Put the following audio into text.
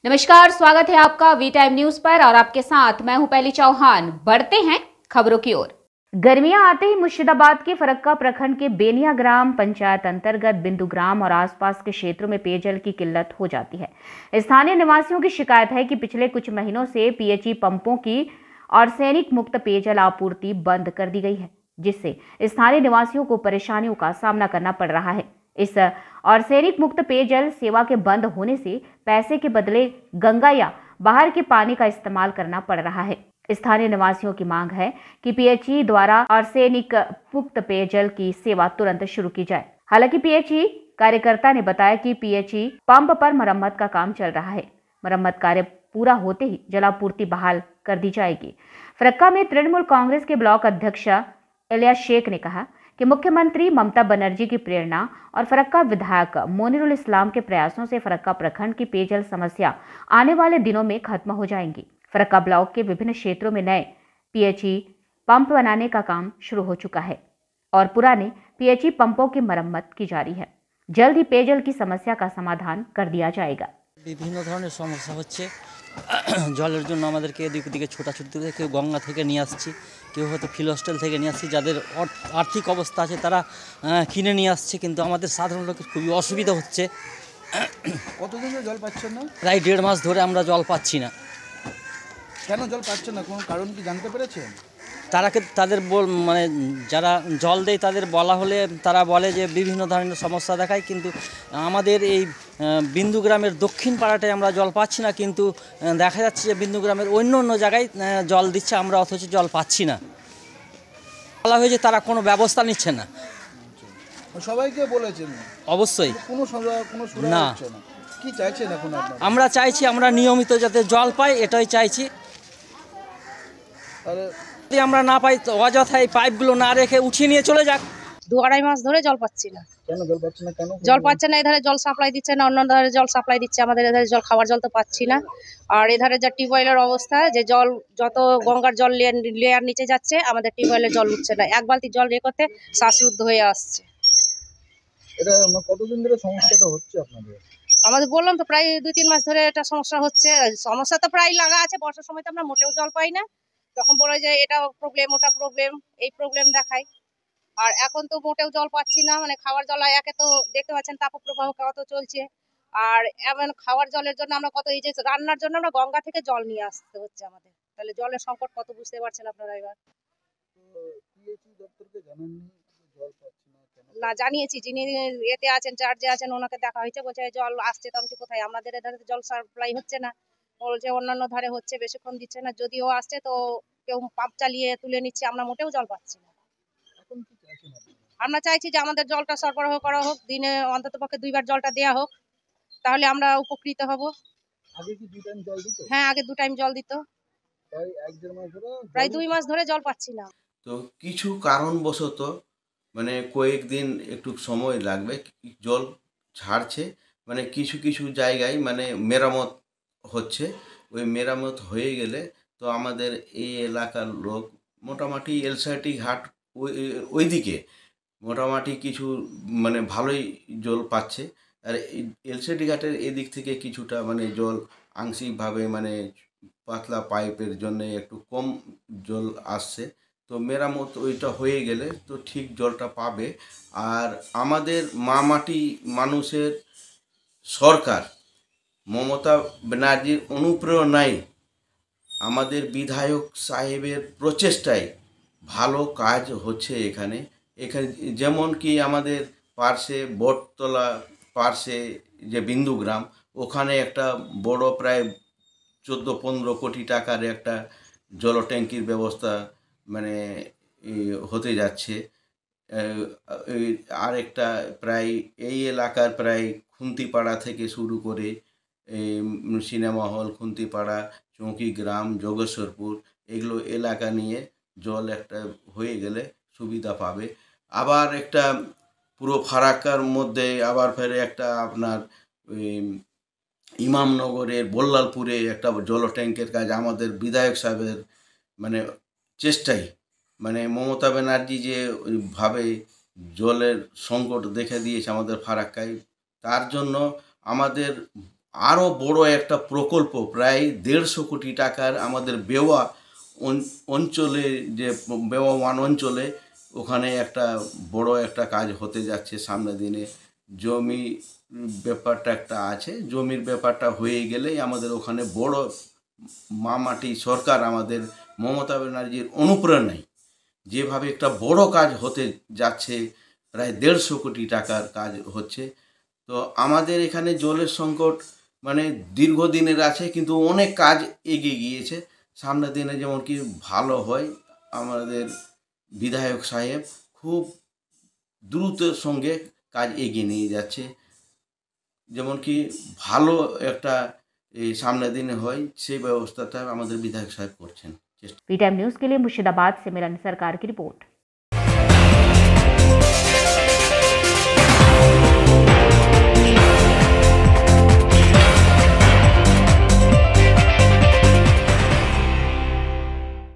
नमस्कार, स्वागत है आपका वी टाइम न्यूज पर और आपके साथ मैं हूं पहली चौहान। बढ़ते हैं खबरों की ओर। गर्मियां आते ही मुर्शिदाबाद के फरक्का प्रखंड के बेनिया ग्राम पंचायत अंतर्गत बिंदु ग्राम और आसपास के क्षेत्रों में पेयजल की किल्लत हो जाती है। स्थानीय निवासियों की शिकायत है कि पिछले कुछ महीनों से पीएचई पंपों की आर्सेनिक मुक्त पेयजल आपूर्ति बंद कर दी गई है, जिससे स्थानीय निवासियों को परेशानियों का सामना करना पड़ रहा है। इस आर्सेनिक मुक्त पेयजल सेवा के बंद होने से पैसे के बदले गंगा या बाहर के पानी का इस्तेमाल करना पड़ रहा है। स्थानीय निवासियों की मांग है कि पीएचई द्वारा आर्सेनिक मुक्त पेयजल की सेवा तुरंत शुरू की जाए। हालांकि पीएचई कार्यकर्ता ने बताया कि पीएचई पंप पर मरम्मत का काम चल रहा है। मरम्मत कार्य पूरा होते ही जलापूर्ति बहाल कर दी जाएगी। फरक्का में तृणमूल कांग्रेस के ब्लॉक अध्यक्ष इलियास शेख ने कहा कि मुख्यमंत्री ममता बनर्जी की प्रेरणा और फरक्का विधायक मोनिरुल इस्लाम के प्रयासों से फरक्का प्रखंड की पेयजल समस्या आने वाले दिनों में खत्म हो जाएंगी। फरक्का ब्लॉक के विभिन्न क्षेत्रों में नए पीएचई पंप बनाने का काम शुरू हो चुका है और पुराने पीएचई पंपों की मरम्मत की जा रही है। जल्द ही पेयजल की समस्या का समाधान कर दिया जाएगा। বিভিন্ন ধরনের সমস্যা হচ্ছে জলের জন্য আমাদেরকে এদিক ওদিকে ছোটাছুটি করে কেউ গঙ্গা থেকে নিয়ে আসছি, কেউ হয়তো ফিল হস্টেল থেকে নিয়ে আসছি। যাদের আর্থিক অবস্থা আছে তারা কিনে নিয়ে আসছে, কিন্তু আমাদের সাধারণ লোকের খুবই অসুবিধা হচ্ছে। কতদিন ধরে জল পাচ্ছেন না? প্রায় 1.5 মাস ধরে আমরা জল পাচ্ছি না। কেন জল পাচ্ছেন না, কোনো কারণ কি জানতে পেরেছেন? তাদের মানে যারা জল দেয় তাদের বলা হলে তারা বলে যে বিভিন্ন ধরনের সমস্যা দেখায়, কিন্তু আমাদের এই বিন্দু গ্রামের দক্ষিণ পাড়াটায় আমরা জল পাচ্ছি না। কিন্তু দেখা যাচ্ছে যে বিন্দু গ্রামের অন্য অন্য জায়গায় জল দিচ্ছে, আমরা অথচ জল পাচ্ছি না। বলা হয়েছে তারা কোনো ব্যবস্থা নিচ্ছে না। সবাইকে বলেছেন? অবশ্যই কোনো না। কি চাইছেন এখন আপনারা? আমরা চাইছি আমরা নিয়মিত যাতে জল পাই, এটাই চাইছি। যদি আমরা না পাই তো অযথা এই পাইপগুলো না রেখে উঠিয়ে নিয়ে চলে যাক। 2-2.5 মাস ধরে জল পাচ্ছি না। কেন জল পাচ্ছেন না? জল পাচ্ছে না, এধারে জল সাপ্লাই দিচ্ছে না, অন্য ধারে জল সাপ্লাই দিচ্ছে, আমাদের এধারে জল খাওয়ার জল তো পাচ্ছি না। আর এধারে যা টিউবওয়েলের অবস্থা, যে জল যত গঙ্গার জল লেয়ার নিচে যাচ্ছে, আমাদের টিউবওয়েলের জল উঠছে না। এক বালতি জল রেখে করতে শ্বাসরুদ্ধ হয়ে আসছে। এটা কতদিন ধরে সমস্যাটা হচ্ছে আপনাদের? আমাদের বললাম তো প্রায় 2-3 মাস ধরে এটা সমস্যা হচ্ছে। সমস্যা তো প্রায় লাগা আছে। বর্ষার সময় তো আমরা মোটেও জল পাই না, তখন বলে যে এটা প্রবলেম ওটা প্রবলেম, এই প্রবলেম দেখায়। আর এখন তো মোটেও জল পাচ্ছি না, মানে খাওয়ার জল একে তো দেখতে পাচ্ছেন তাপপ্রবাহ কত চলছে। আর এমন খাওয়ার জলের জন্য আমরা কত, এই যে রান্নার জন্য আমরা গঙ্গা থেকে জল নিয়ে আসতে হচ্ছে আমাদের, তাহলে জলের সংকট কত বুঝতে পারছেন আপনারা। এবার না জানিয়েছি, যিনি এতে আছেন চার্জে আছেন ওনাকে দেখা হয়েছে, বলছে জল আসছে। তো আমি কোথায়, আমাদের এধারে জল সাপ্লাই হচ্ছে না, বলছে অন্যান্য ধারে হচ্ছে, বেশিক্ষণ দিচ্ছে না। যদিও আসছে তো কেউ পাম্প চালিয়ে তুলে নিচ্ছে, আমরা মোটেও জল পাচ্ছি না। আমরা চাইছি যে আমাদের জলটা সরবরাহ করা হোক, দিনে অন্তত পক্ষে 2 বার জলটা দেওয়া হোক, তাহলে আমরা উপকৃত হব। হ্যাঁ, আগে 2 টাইম জল দিত। প্রায় 2 মাস ধরে জল পাচ্ছি না। তো কিছু কারণবশত মানে কয়েকদিন একটু সময় লাগবে, জল ছাড়ছে। মানে কিছু কিছু জায়গায় মানে মেরামত হচ্ছে। ওই মেরামত হয়ে গেলে তো আমাদের এই এলাকার লোক মোটামুটি এলসাটি ঘাট ওইদিকে মোটামুটি কিছু মানে ভালোই জল পাচ্ছে। আর এলসাটি ঘাটের এদিক থেকে কিছুটা মানে জল আংশিকভাবে মানে পাতলা পাইপের জন্য একটু কম জল আসছে। তো মেরামত ওইটা হয়ে গেলে তো ঠিক জলটা পাবে। আর আমাদের মাটি মানুষের সরকার মমতা ব্যানার্জির অনুপ্রেরণায় আমাদের বিধায়ক সাহেবের প্রচেষ্টায় ভালো কাজ হচ্ছে এখানে। যেমন কি আমাদের পার্শ্বে বটতলা পার্শ্বে যে বিন্দু গ্রাম, ওখানে একটা বড় প্রায় 14-15 কোটি টাকার একটা জল ট্যাঙ্কির ব্যবস্থা মানে হতে যাচ্ছে। আরেকটা প্রায় এই এলাকার প্রায় খুন্তিপাড়া থেকে শুরু করে সিনেমা হল, খুন্তিপাড়া, চৌকিগ্রাম, যোগেশ্বরপুর, এগুলো এলাকা নিয়ে জল একটা হয়ে গেলে সুবিধা পাবে। আবার একটা পুরো ফারাক্কার মধ্যে আবার ফেরে একটা আপনার ইমামনগরের বল্লালপুরে একটা জল ট্যাঙ্কের কাজ আমাদের বিধায়ক সাহেবের মানে চেষ্টায়, মানে মমতা ব্যানার্জি যে ওইভাবে জলের সংকট দেখে দিয়েছে আমাদের ফারাক্কায়, তার জন্য আমাদের আরও বড় একটা প্রকল্প প্রায় 150 কোটি টাকার আমাদের বেওয়া অঞ্চলে, যে বেওয়া 1 অঞ্চলে ওখানে একটা বড় একটা কাজ হতে যাচ্ছে সামনের দিনে। জমি ব্যাপারটা একটা আছে, জমির ব্যাপারটা হয়ে গেলেই আমাদের ওখানে বড় মাটি সরকার আমাদের মমতা ব্যানার্জির অনুপ্রেরণায় যেভাবে একটা বড় কাজ হতে যাচ্ছে, প্রায় 150 কোটি টাকার কাজ হচ্ছে। তো আমাদের এখানে জলের সংকট মানে দীর্ঘদিনের আছে, কিন্তু অনেক কাজ এগিয়ে গিয়েছে। সামনের দিনে যেমন কি ভালো হয়, আমাদের বিধায়ক সাহেব খুব দ্রুতের সঙ্গে কাজ এগিয়ে নিয়ে যাচ্ছে, যেমন কি ভালো একটা এই সামনের দিনে হয় সেই ব্যবস্থাটা আমাদের বিধায়ক সাহেব করছেন। वी टाइम न्यूज के लिए मुर्शिदाबाद से मेरा सरकार की रिपोर्ट।